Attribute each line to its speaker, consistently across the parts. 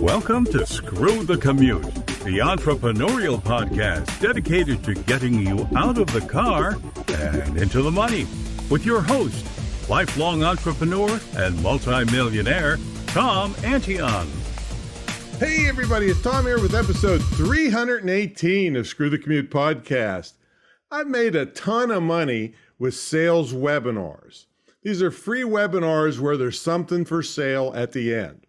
Speaker 1: Welcome to Screw the Commute, the entrepreneurial podcast dedicated to getting you out of the car and into the money with your host, lifelong entrepreneur and multimillionaire, Tom Antion.
Speaker 2: Hey everybody, it's Tom here with episode 318 of Screw the Commute podcast. I've made a ton of money with sales webinars. These are free webinars where there's something for sale at the end.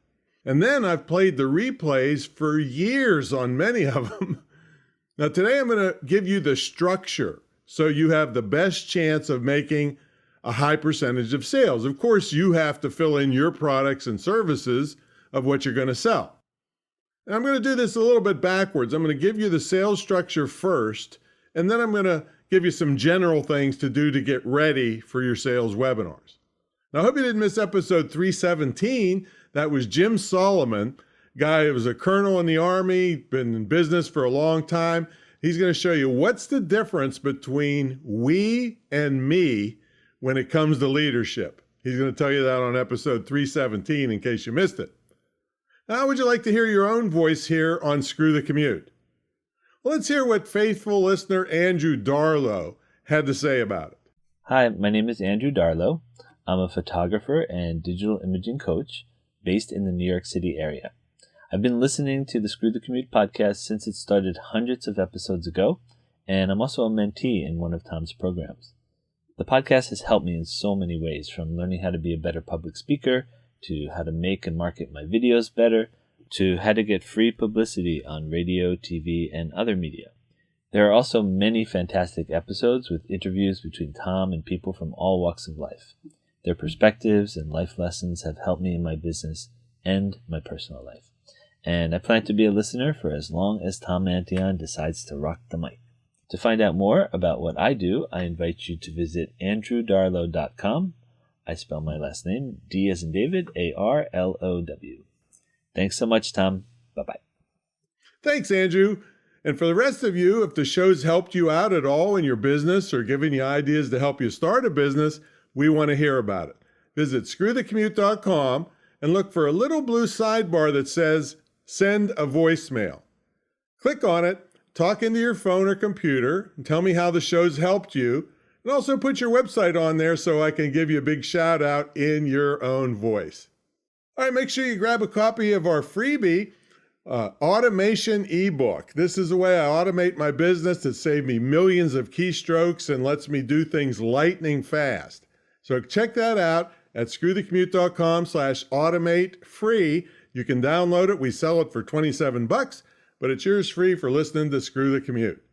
Speaker 2: And then I've played the replays for years on many of them. Now today I'm going to give you the structure so you have the best chance of making a high percentage of sales. Of course, you have to fill in your products and services of what you're going to sell. And I'm going to do this a little bit backwards. I'm going to give you the sales structure first, and then I'm going to give you some general things to do to get ready for your sales webinars. Now, I hope you didn't miss episode 317. That was Jim Solomon, guy who was a colonel in the Army, been in business for a long time. He's going to show you what's the difference between we and me when it comes to leadership. He's going to tell you that on episode 317 in case you missed it. Now, how would you like to hear your own voice here on Screw the Commute? Well, let's hear what faithful listener Andrew Darlow had to say about it.
Speaker 3: Hi, my name is Andrew Darlow. I'm a photographer and digital imaging coach based in the New York City area. I've been listening to the Screw the Commute podcast since it started hundreds of episodes ago, and I'm also a mentee in one of Tom's programs. The podcast has helped me in so many ways, from learning how to be a better public speaker, to how to make and market my videos better, to how to get free publicity on radio, TV, and other media. There are also many fantastic episodes with interviews between Tom and people from all walks of life. Their perspectives and life lessons have helped me in my business and my personal life. And I plan to be a listener for as long as Tom Antion decides to rock the mic. To find out more about what I do, I invite you to visit andrewdarlow.com. I spell my last name, D as in David, A-R-L-O-W. Thanks so much, Tom. Bye-bye.
Speaker 2: Thanks, Andrew. And for the rest of you, if the show's helped you out at all in your business or given you ideas to help you start a business, we want to hear about it. Visit screwthecommute.com and look for a little blue sidebar that says, send a voicemail. Click on it, talk into your phone or computer, and tell me how the show's helped you. And also put your website on there so I can give you a big shout out in your own voice. All right, make sure you grab a copy of our freebie, automation ebook. This is the way I automate my business to save me millions of keystrokes and lets me do things lightning fast. So check that out at screwthecommute.com/automate free. You can download it. We sell it for $27, but it's yours free for listening to Screw the Commute.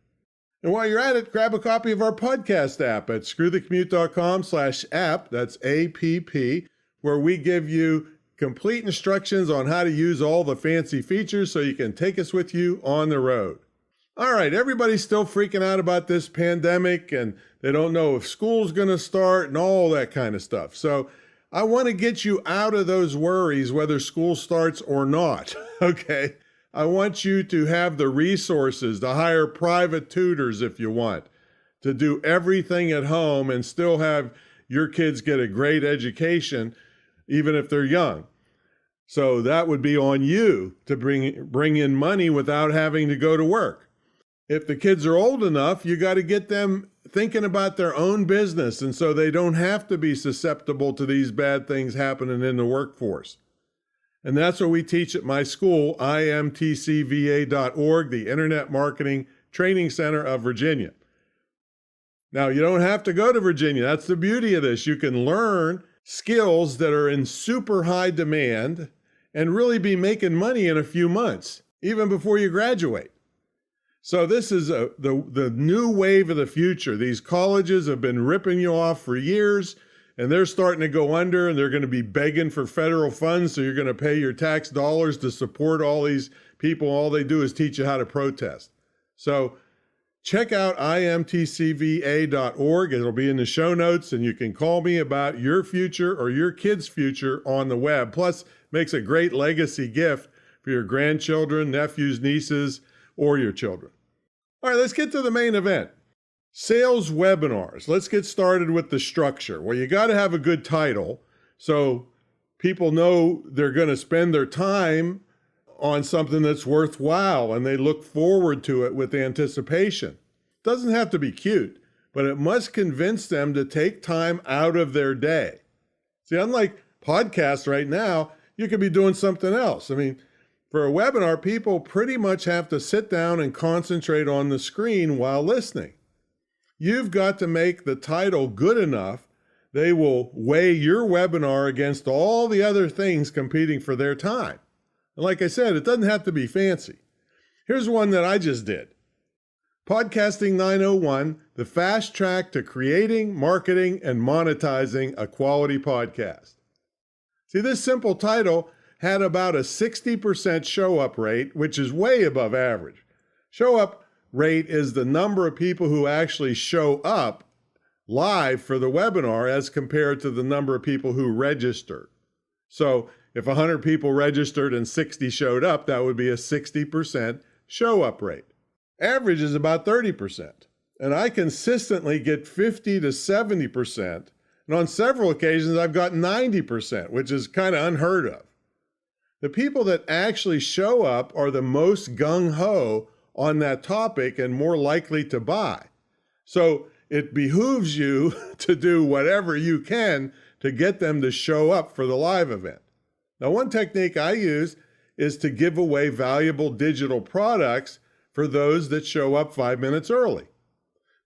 Speaker 2: And while you're at it, grab a copy of our podcast app at screwthecommute.com/app. That's APP, where we give you complete instructions on how to use all the fancy features so you can take us with you on the road. All right, everybody's still freaking out about this pandemic and they don't know if school's going to start and all that kind of stuff. So I want to get you out of those worries whether school starts or not, okay? I want you to have the resources to hire private tutors if you want, to do everything at home and still have your kids get a great education, even if they're young. So that would be on you to bring in money without having to go to work. If the kids are old enough, you got to get them thinking about their own business, and so they don't have to be susceptible to these bad things happening in the workforce. And that's what we teach at my school, imtcva.org, the Internet Marketing Training Center of Virginia. Now, you don't have to go to Virginia. That's the beauty of this. You can learn skills that are in super high demand and really be making money in a few months, even before you graduate. So this is the new wave of the future. These colleges have been ripping you off for years, and they're starting to go under, and they're going to be begging for federal funds, so you're going to pay your tax dollars to support all these people. All they do is teach you how to protest. So check out imtcva.org. It'll be in the show notes, and you can call me about your future or your kids' future on the web. Plus, makes a great legacy gift for your grandchildren, nephews, nieces, or your children. All right, let's get to the main event. Sales webinars. Let's get started with the structure. Well, you got to have a good title so people know they're going to spend their time on something that's worthwhile and they look forward to it with anticipation. It doesn't have to be cute, but it must convince them to take time out of their day. See, unlike podcasts right now, you could be doing something else. I mean, for a webinar, people pretty much have to sit down and concentrate on the screen while listening. You've got to make the title good enough. They will weigh your webinar against all the other things competing for their time. And like I said, it doesn't have to be fancy. Here's one that I just did. Podcasting 901, the fast track to creating, marketing, and monetizing a quality podcast. See, this simple title had about a 60% show-up rate, which is way above average. Show-up rate is the number of people who actually show up live for the webinar as compared to the number of people who registered. So if 100 people registered and 60 showed up, that would be a 60% show-up rate. Average is about 30%. And I consistently get 50 to 70%. And on several occasions, I've got 90%, which is kind of unheard of. The people that actually show up are the most gung-ho on that topic and more likely to buy. So it behooves you to do whatever you can to get them to show up for the live event. Now, one technique I use is to give away valuable digital products for those that show up 5 minutes early.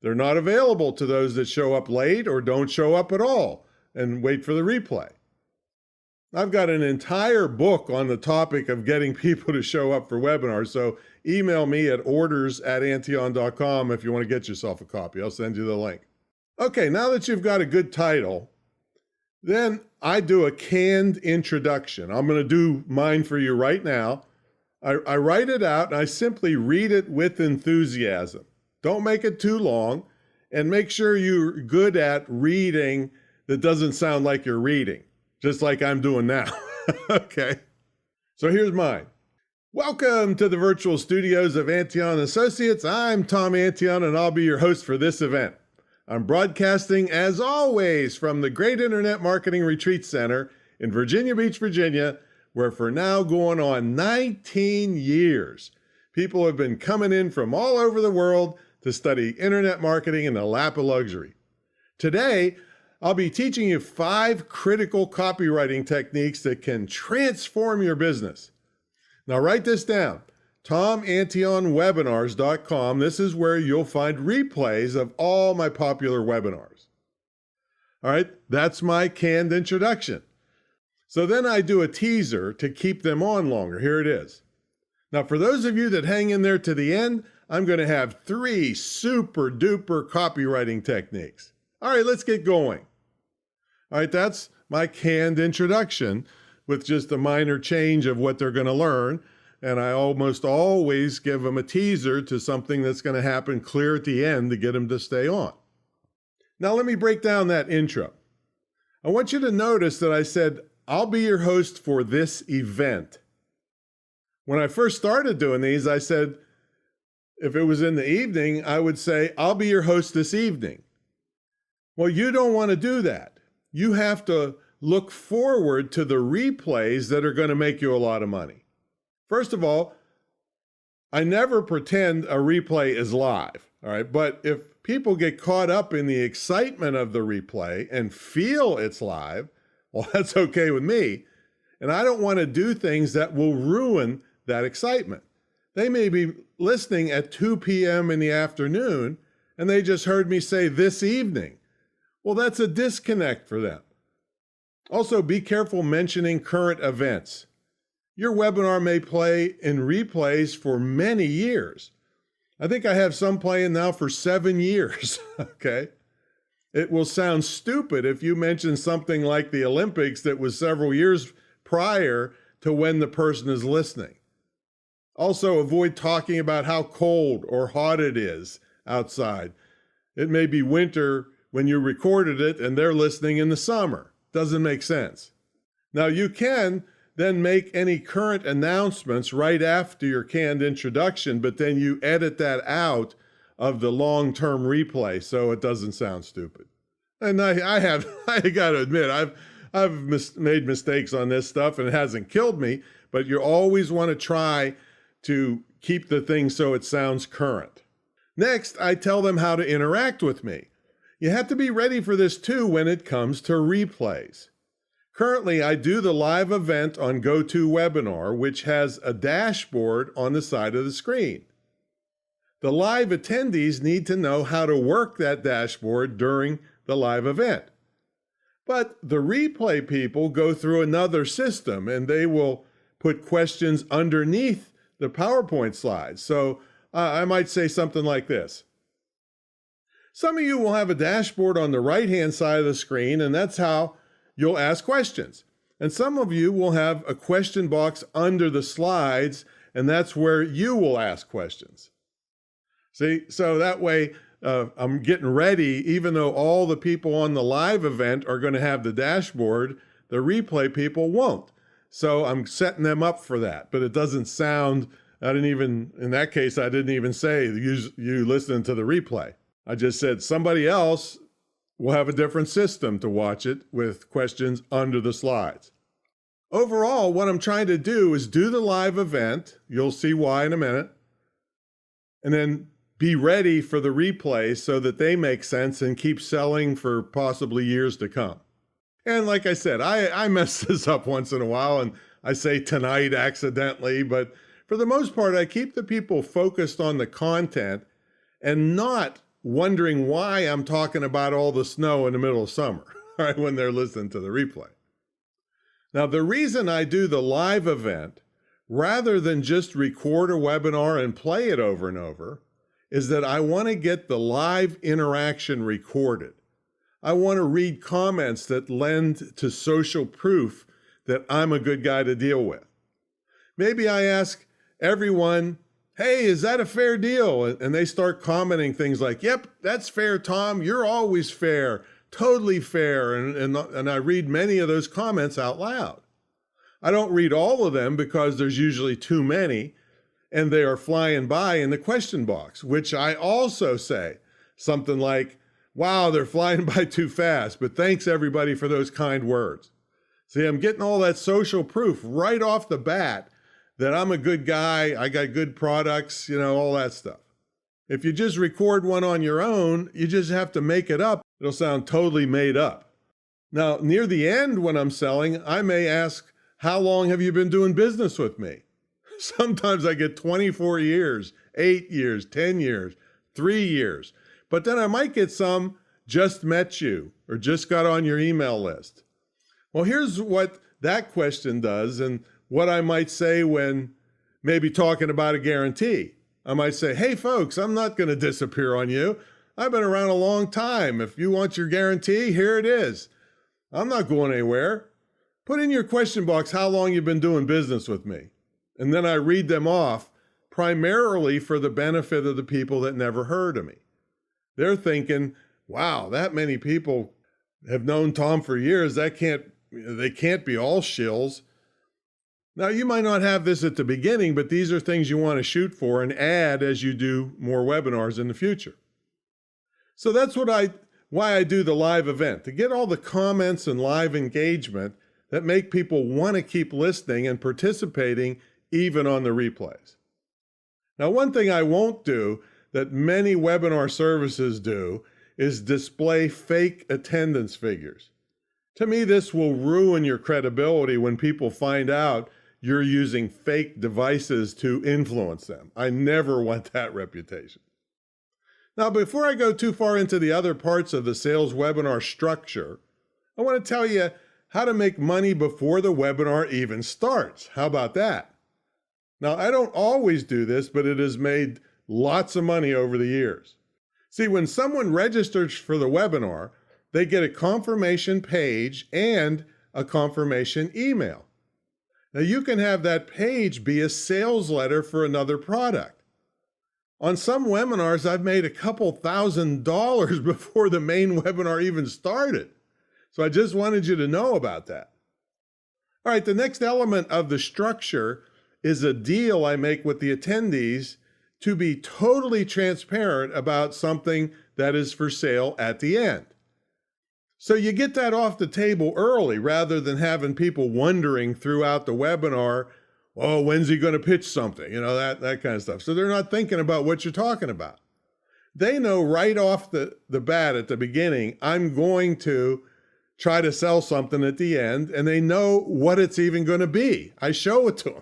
Speaker 2: They're not available to those that show up late or don't show up at all and wait for the replay. I've got an entire book on the topic of getting people to show up for webinars, so email me at orders@antion.com if you want to get yourself a copy. I'll send you the link. Okay, now that you've got a good title, then I do a canned introduction. I'm going to do mine for you right now. I write it out and I simply read it with enthusiasm. Don't make it too long, and make sure you're good at reading that doesn't sound like you're reading, just like I'm doing now. Okay, so here's mine. Welcome to the virtual studios of Antion Associates. I'm Tom Antion, and I'll be your host for this event. I'm broadcasting, as always, from the Great Internet Marketing Retreat Center in Virginia Beach, Virginia, where for now going on 19 years, people have been coming in from all over the world to study internet marketing in the lap of luxury. Today, I'll be teaching you 5 critical copywriting techniques that can transform your business. Now write this down, tomantionwebinars.com. This is where you'll find replays of all my popular webinars. All right, that's my canned introduction. So then I do a teaser to keep them on longer. Here it is. Now, for those of you that hang in there to the end, I'm going to have 3 super duper copywriting techniques. All right, let's get going. All right, that's my canned introduction with just a minor change of what they're going to learn. And I almost always give them a teaser to something that's going to happen clear at the end to get them to stay on. Now, let me break down that intro. I want you to notice that I said, I'll be your host for this event. When I first started doing these, I said, if it was in the evening, I would say, I'll be your host this evening. Well, you don't want to do that. You have to look forward to the replays that are going to make you a lot of money. First of all, I never pretend a replay is live, all right? But if people get caught up in the excitement of the replay and feel it's live, well, that's okay with me. And I don't want to do things that will ruin that excitement. They may be listening at 2 p.m. in the afternoon, and they just heard me say this evening. Well, that's a disconnect for them. Also, be careful mentioning current events. Your webinar may play in replays for many years. I think I have some playing now for 7 years, okay? It will sound stupid if you mention something like the Olympics that was several years prior to when the person is listening. Also, avoid talking about how cold or hot it is outside. It may be winter when you recorded it and they're listening in the summer. Doesn't make sense. Now, you can then make any current announcements right after your canned introduction, but then you edit that out of the long-term replay so it doesn't sound stupid. And I got to admit, I've made mistakes on this stuff and it hasn't killed me, but you always want to try to keep the thing so it sounds current. Next, I tell them how to interact with me. You have to be ready for this too when it comes to replays. Currently, I do the live event on GoToWebinar, which has a dashboard on the side of the screen. The live attendees need to know how to work that dashboard during the live event. But the replay people go through another system and they will put questions underneath the PowerPoint slides. So I might say something like this. Some of you will have a dashboard on the right-hand side of the screen, and that's how you'll ask questions. And some of you will have a question box under the slides, and that's where you will ask questions. See, so that way I'm getting ready, even though all the people on the live event are going to have the dashboard, the replay people won't. So I'm setting them up for that, but it doesn't sound, in that case, I didn't even say you listening to the replay. I just said somebody else will have a different system to watch it with questions under the slides. Overall, what I'm trying to do is do the live event. You'll see why in a minute. And then be ready for the replay so that they make sense and keep selling for possibly years to come. And like I said, I mess this up once in a while and I say tonight accidentally, but for the most part, I keep the people focused on the content and not wondering why I'm talking about all the snow in the middle of summer, right, when they're listening to the replay. Now, the reason I do the live event, rather than just record a webinar and play it over and over, is that I want to get the live interaction recorded. I want to read comments that lend to social proof that I'm a good guy to deal with. Maybe I ask everyone, hey, is that a fair deal? And they start commenting things like, yep, that's fair, Tom. You're always fair, totally fair. And I read many of those comments out loud. I don't read all of them because there's usually too many and they are flying by in the question box, which I also say something like, wow, they're flying by too fast, but thanks everybody for those kind words. See, I'm getting all that social proof right off the bat that I'm a good guy, I got good products, all that stuff. If you just record one on your own, you just have to make it up. It'll sound totally made up. Now, near the end when I'm selling, I may ask, how long have you been doing business with me? Sometimes I get 24 years, 8 years, 10 years, 3 years. But then I might get some just met you or just got on your email list. Well, here's what that question does and what I might say when maybe talking about a guarantee. I might say, hey folks, I'm not going to disappear on you. I've been around a long time. If you want your guarantee, here it is. I'm not going anywhere. Put in your question box how long you've been doing business with me. And then I read them off primarily for the benefit of the people that never heard of me. They're thinking, wow, that many people have known Tom for years. They can't be all shills. Now, you might not have this at the beginning, but these are things you want to shoot for and add as you do more webinars in the future. So that's why I do the live event, to get all the comments and live engagement that make people want to keep listening and participating even on the replays. Now, one thing I won't do that many webinar services do is display fake attendance figures. To me, this will ruin your credibility when people find out you're using fake devices to influence them. I never want that reputation. Now, before I go too far into the other parts of the sales webinar structure, I want to tell you how to make money before the webinar even starts. How about that? Now, I don't always do this, but it has made lots of money over the years. See, when someone registers for the webinar, they get a confirmation page and a confirmation email. Now, you can have that page be a sales letter for another product. On some webinars, I've made a couple $1,000s before the main webinar even started. So I just wanted you to know about that. All right, the next element of the structure is a deal I make with the attendees to be totally transparent about something that is for sale at the end. So you get that off the table early rather than having people wondering throughout the webinar Oh, when's he going to pitch something? That kind of stuff. So they're not thinking about what you're talking about. They know right off the bat at the beginning, I'm going to try to sell something at the end, and they know what it's even going to be. I show it to them.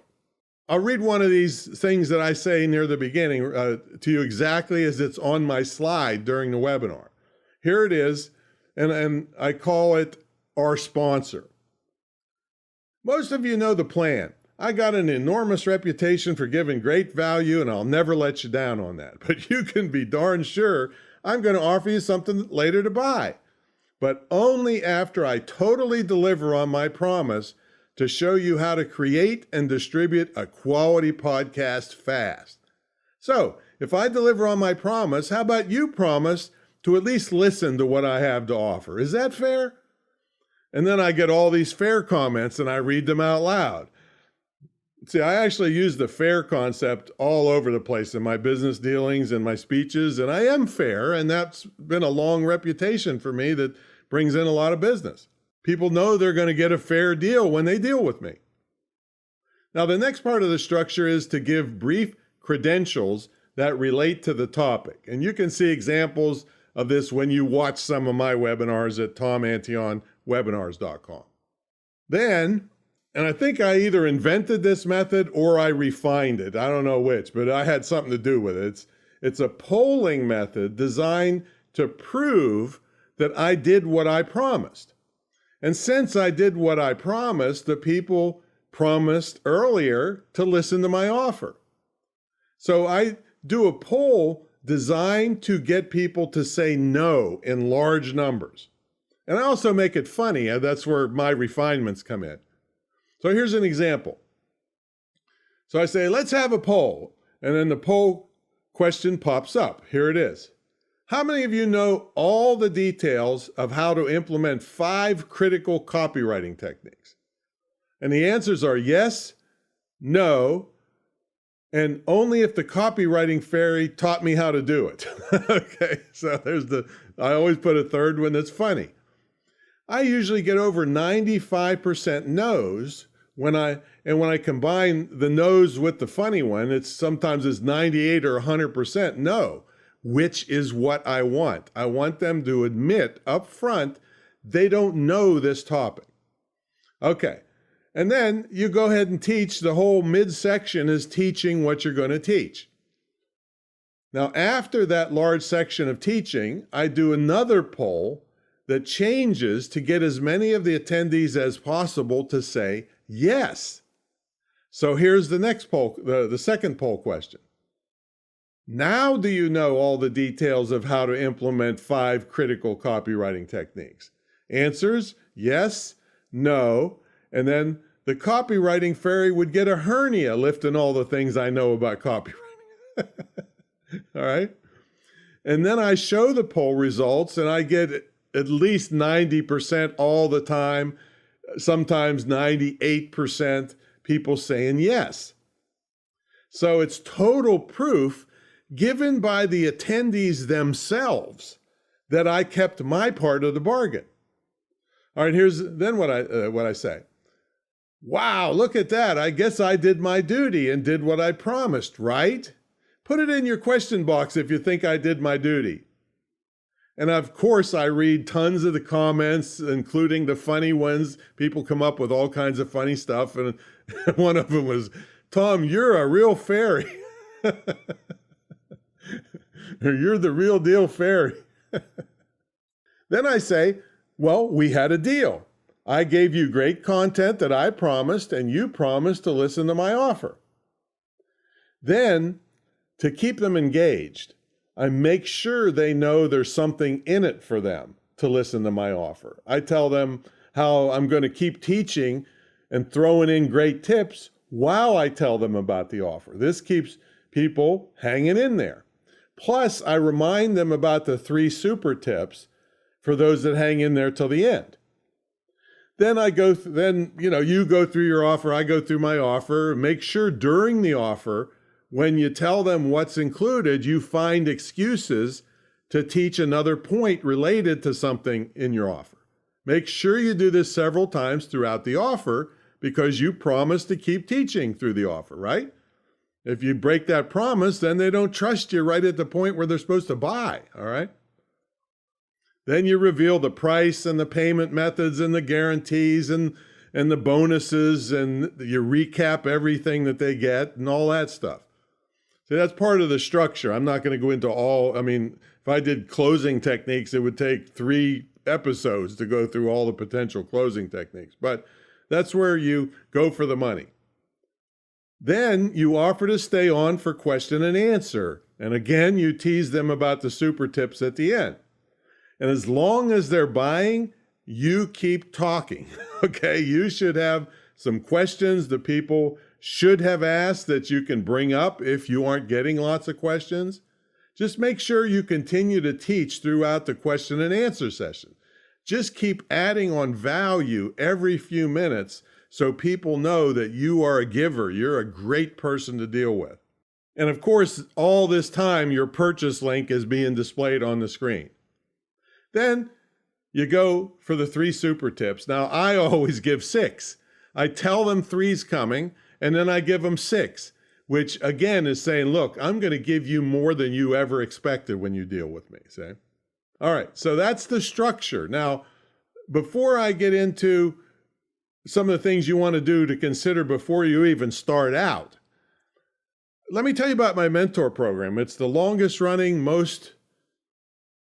Speaker 2: I'll read one of these things that I say near the beginning to you exactly as it's on my slide during the webinar. Here it is, and I call it our sponsor. Most of you know the plan. I got an enormous reputation for giving great value, and I'll never let you down on that. But you can be darn sure I'm going to offer you something later to buy, but only after I totally deliver on my promise to show you how to create and distribute a quality podcast fast. So, if I deliver on my promise, how about you promise to at least listen to what I have to offer? Is that fair? And then I get all these fair comments and I read them out loud. See, I actually use the fair concept all over the place in my business dealings and my speeches, and I am fair, and that's been a long reputation for me that brings in a lot of business. People know they're going to get a fair deal when they deal with me. Now, the next part of the structure is to give brief credentials that relate to the topic. And you can see examples of this when you watch some of my webinars at tomantionwebinars.com. Then, and I think I either invented this method or I refined it. I don't know which, but I had something to do with it. It's a polling method designed to prove that I did what I promised. And since I did what I promised, the people promised earlier to listen to my offer. So I do a poll designed to get people to say no in large numbers. And I also make it funny. That's where my refinements come in. So here's an example. So I say, let's have a poll. And then the poll question pops up. Here it is. How many of you know all the details of how to implement 5 critical copywriting techniques? And the answers are yes, no, and only if the copywriting fairy taught me how to do it. Okay, so I always put a third one that's funny. I usually get over 95% no's when I combine the no's with the funny one, sometimes it's 98 or 100% no. Which is what I want. I want them to admit up front they don't know this topic. Okay, and then you go ahead and teach. The whole midsection is teaching what you're going to teach. Now, after that large section of teaching, I do another poll that changes to get as many of the attendees as possible to say yes. So here's the next poll, the second poll question. Now do you know all the details of how to implement 5 critical copywriting techniques? Answers, yes, no, and then the copywriting fairy would get a hernia lifting all the things I know about copywriting. All right? And then I show the poll results and I get at least 90% all the time, sometimes 98% people saying yes. So it's total proof given by the attendees themselves that I kept my part of the bargain. All right, here's then what I say. Wow, look at that. I guess I did my duty and did what I promised, right? Put it in your question box if you think I did my duty. And of course, I read tons of the comments, including the funny ones. People come up with all kinds of funny stuff. And one of them was, Tom, you're a real fairy. You're the real deal fairy. Then I say, well, we had a deal. I gave you great content that I promised, and you promised to listen to my offer. Then, to keep them engaged, I make sure they know there's something in it for them to listen to my offer. I tell them how I'm going to keep teaching and throwing in great tips while I tell them about the offer. This keeps people hanging in there. Plus, I remind them about the 3 super tips for those that hang in there till the end. Then you go through your offer, I go through my offer. Make sure during the offer, when you tell them what's included, you find excuses to teach another point related to something in your offer. Make sure you do this several times throughout the offer because you promised to keep teaching through the offer, right? If you break that promise, then they don't trust you right at the point where they're supposed to buy, all right? Then you reveal the price and the payment methods and the guarantees and the bonuses, and you recap everything that they get and all that stuff. So that's part of the structure. I'm not going to go into all, if I did closing techniques, it would take 3 episodes to go through all the potential closing techniques, but that's where you go for the money. Then you offer to stay on for question and answer. And again, you tease them about the super tips at the end. And as long as they're buying, you keep talking, okay? You should have some questions that people should have asked that you can bring up if you aren't getting lots of questions. Just make sure you continue to teach throughout the question and answer session. Just keep adding on value every few minutes so people know that you are a giver. You're a great person to deal with. And of course, all this time, your purchase link is being displayed on the screen. Then you go for the 3 super tips. Now, I always give 6. I tell them 3's coming, and then I give them 6, which again is saying, look, I'm going to give you more than you ever expected when you deal with me, see? All right, so that's the structure. Now, before I get into some of the things you want to do to consider before you even start out, let me tell you about my mentor program. It's the longest running, most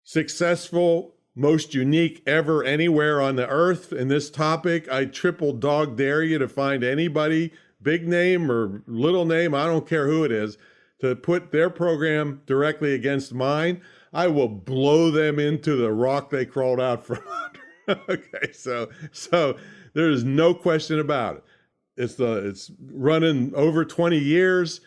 Speaker 2: successful, most unique ever anywhere on the earth in this topic. I triple dog dare you to find anybody, big name or little name, I don't care who it is, to put their program directly against mine. I will blow them into the rock they crawled out from under. Okay, so there's no question about it. It's running over 20 years,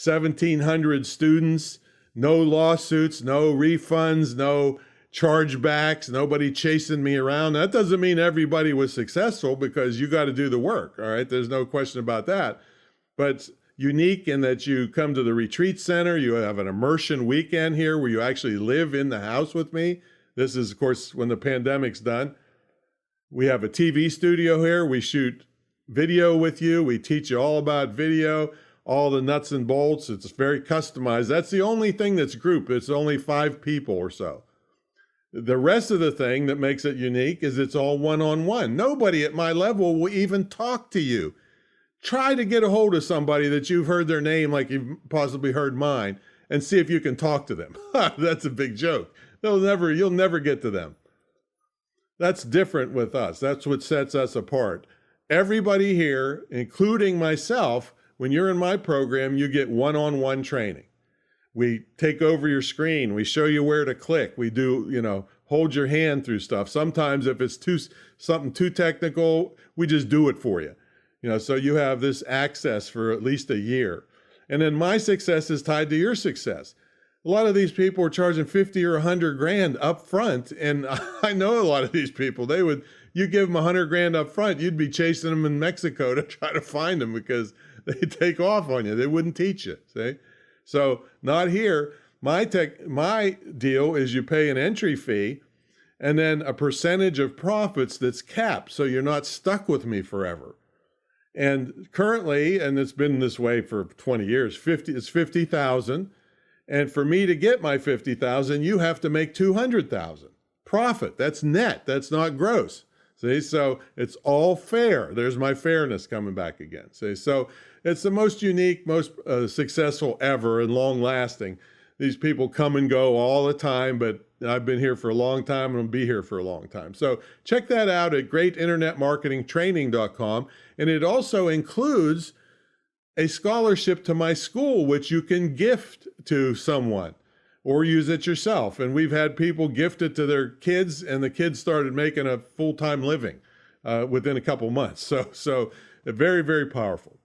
Speaker 2: 1,700 students, no lawsuits, no refunds, no chargebacks, nobody chasing me around. That doesn't mean everybody was successful, because you got to do the work, all right? There's no question about that. But it's unique in that you come to the retreat center, you have an immersion weekend here where you actually live in the house with me. This is, of course, when the pandemic's done. We have a TV studio here. We shoot video with you. We teach you all about video, all the nuts and bolts. It's very customized. That's the only thing that's group. It's only 5 people or so. The rest of the thing that makes it unique is it's all one-on-one. Nobody at my level will even talk to you. Try to get a hold of somebody that you've heard their name like you've possibly heard mine and see if you can talk to them. That's a big joke. You'll never get to them. That's different with us. That's what sets us apart. Everybody here, including myself, when you're in my program, you get one-on-one training. We take over your screen. We show you where to click. We do, hold your hand through stuff. Sometimes if it's something too technical, we just do it for you. So you have this access for at least a year. And then my success is tied to your success. A lot of these people are charging 50 or 100 grand up front. And I know a lot of these people, you give them 100 grand up front, you'd be chasing them in Mexico to try to find them because they take off on you. They wouldn't teach you, see? So not here. My deal is you pay an entry fee and then a percentage of profits that's capped, so you're not stuck with me forever. And currently, and it's been this way for 20 years, it's 50,000. And for me to get my 50,000, you have to make 200,000 profit. That's net. That's not gross. See, so it's all fair. There's my fairness coming back again. See, so it's the most unique, most successful ever and long lasting. These people come and go all the time, but I've been here for a long time and I'll be here for a long time. So check that out at greatinternetmarketingtraining.com. And it also includes a scholarship to my school, which you can gift to someone or use it yourself. And we've had people gift it to their kids, and the kids started making a full-time living within a couple months. So very, very powerful.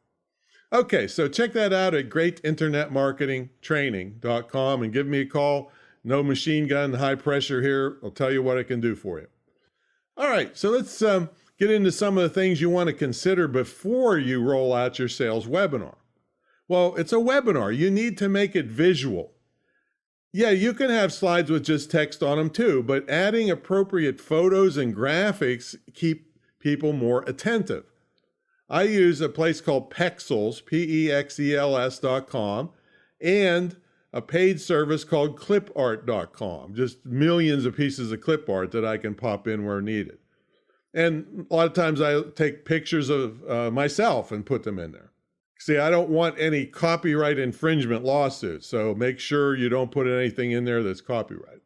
Speaker 2: Okay, so check that out at greatinternetmarketingtraining.com and give me a call. No machine gun, high pressure here. I'll tell you what I can do for you. All right, so let's get into some of the things you want to consider before you roll out your sales webinar. Well, it's a webinar. You need to make it visual. Yeah, you can have slides with just text on them too, but adding appropriate photos and graphics keep people more attentive. I use a place called Pexels, Pexels.com, and a paid service called clipart.com, just millions of pieces of clip art that I can pop in where needed. And a lot of times I take pictures of myself and put them in there. See, I don't want any copyright infringement lawsuits, so make sure you don't put anything in there that's copyrighted.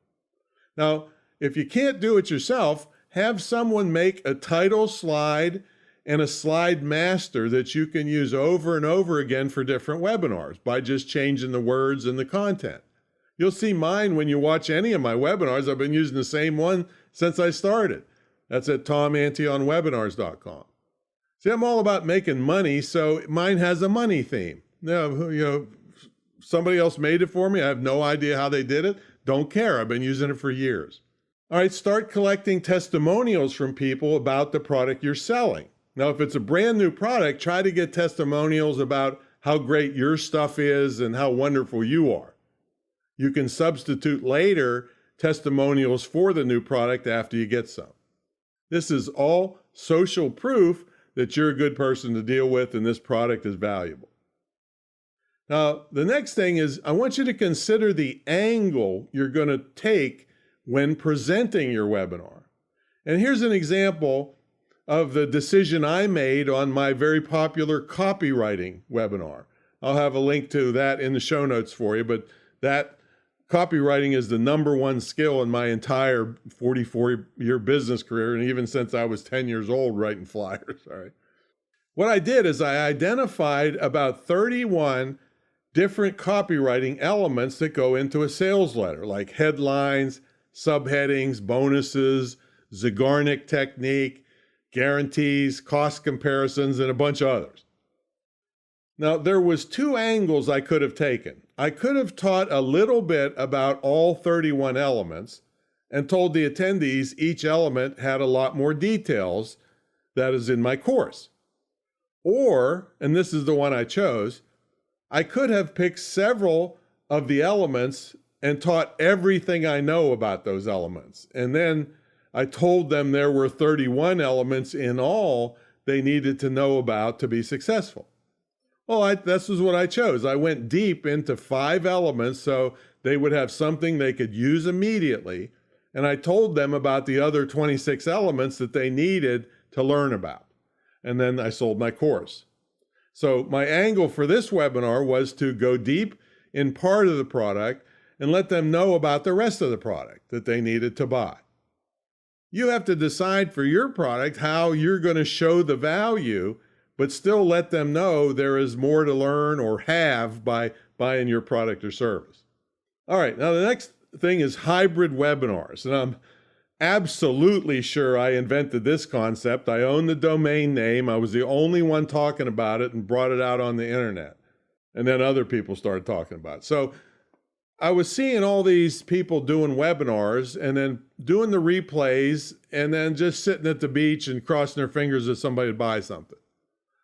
Speaker 2: Now, if you can't do it yourself, have someone make a title slide and a slide master that you can use over and over again for different webinars by just changing the words and the content. You'll see mine when you watch any of my webinars. I've been using the same one since I started. That's at tomantionwebinars.com. See, I'm all about making money, so mine has a money theme. Now, somebody else made it for me. I have no idea how they did it. Don't care. I've been using it for years. All right, start collecting testimonials from people about the product you're selling. Now, if it's a brand new product, try to get testimonials about how great your stuff is and how wonderful you are. You can substitute later testimonials for the new product after you get some. This is all social proof that you're a good person to deal with and this product is valuable. Now, the next thing is I want you to consider the angle you're going to take when presenting your webinar. And here's an example of the decision I made on my very popular copywriting webinar. I'll have a link to that in the show notes for you, but that copywriting is the number one skill in my entire 44-year business career, and even since I was 10 years old writing flyers. All right. What I did is I identified about 31 different copywriting elements that go into a sales letter, like headlines, subheadings, bonuses, Zeigarnik technique, guarantees, cost comparisons, and a bunch of others. Now, there was two angles I could have taken. I could have taught a little bit about all 31 elements and told the attendees each element had a lot more details that is in my course. Or, and this is the one I chose, I could have picked several of the elements and taught everything I know about those elements. And then I told them there were 31 elements in all they needed to know about to be successful. Well, this is what I chose. I went deep into 5 elements so they would have something they could use immediately. And I told them about the other 26 elements that they needed to learn about. And then I sold my course. So my angle for this webinar was to go deep in part of the product and let them know about the rest of the product that they needed to buy. You have to decide for your product how you're going to show the value, but still let them know there is more to learn or have by buying your product or service. All right, now the next thing is hybrid webinars. And I'm absolutely sure I invented this concept. I own the domain name. I was the only one talking about it and brought it out on the internet. And then other people started talking about it. So I was seeing all these people doing webinars and then doing the replays and then just sitting at the beach and crossing their fingers that somebody would buy something.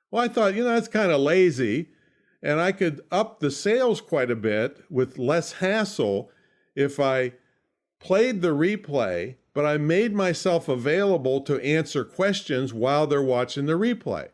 Speaker 2: Well, I thought, that's kind of lazy, and I could up the sales quite a bit with less hassle if I played the replay, but I made myself available to answer questions while they're watching the replay.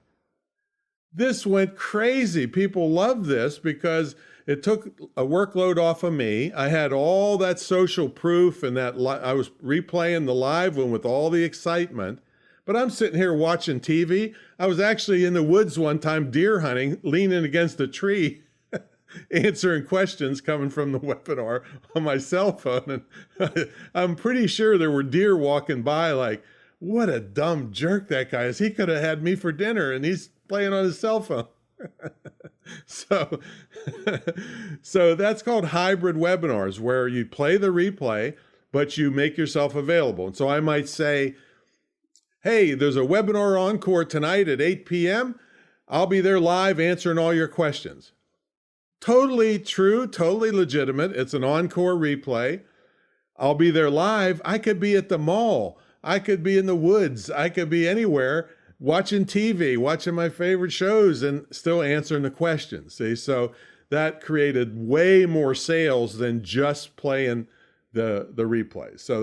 Speaker 2: This went crazy. People loved this because it took a workload off of me. I had all that social proof and that I was replaying the live one with all the excitement. But I'm sitting here watching TV. I was actually in the woods one time deer hunting, leaning against a tree, answering questions coming from the webinar on my cell phone. And I'm pretty sure there were deer walking by like, what a dumb jerk that guy is. He could have had me for dinner and he's playing on his cell phone. So that's called hybrid webinars, where you play the replay, but you make yourself available. And so I might say, hey, there's a webinar encore tonight at 8 p.m. I'll be there live answering all your questions. Totally true, totally legitimate. It's an encore replay. I'll be there live. I could be at the mall. I could be in the woods. I could be anywhere watching TV, watching my favorite shows and still answering the questions. See, so that created way more sales than just playing the replays. So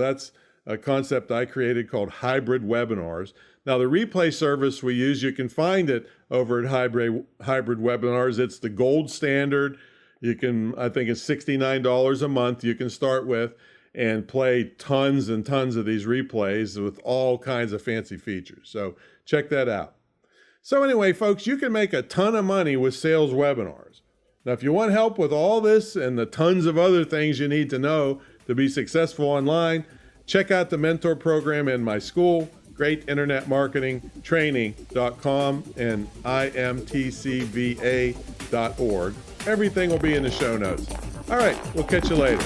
Speaker 2: a concept I created called hybrid webinars. Now, the replay service we use, you can find it over at Hybrid Webinars. It's the gold standard. You can, I think it's $69 a month you can start with and play tons and tons of these replays with all kinds of fancy features. So check that out. So anyway, folks, you can make a ton of money with sales webinars. Now, if you want help with all this and the tons of other things you need to know to be successful online, check out the mentor program in my school, greatinternetmarketingtraining.com and imtcva.org. Everything will be in the show notes. All right, we'll catch you later.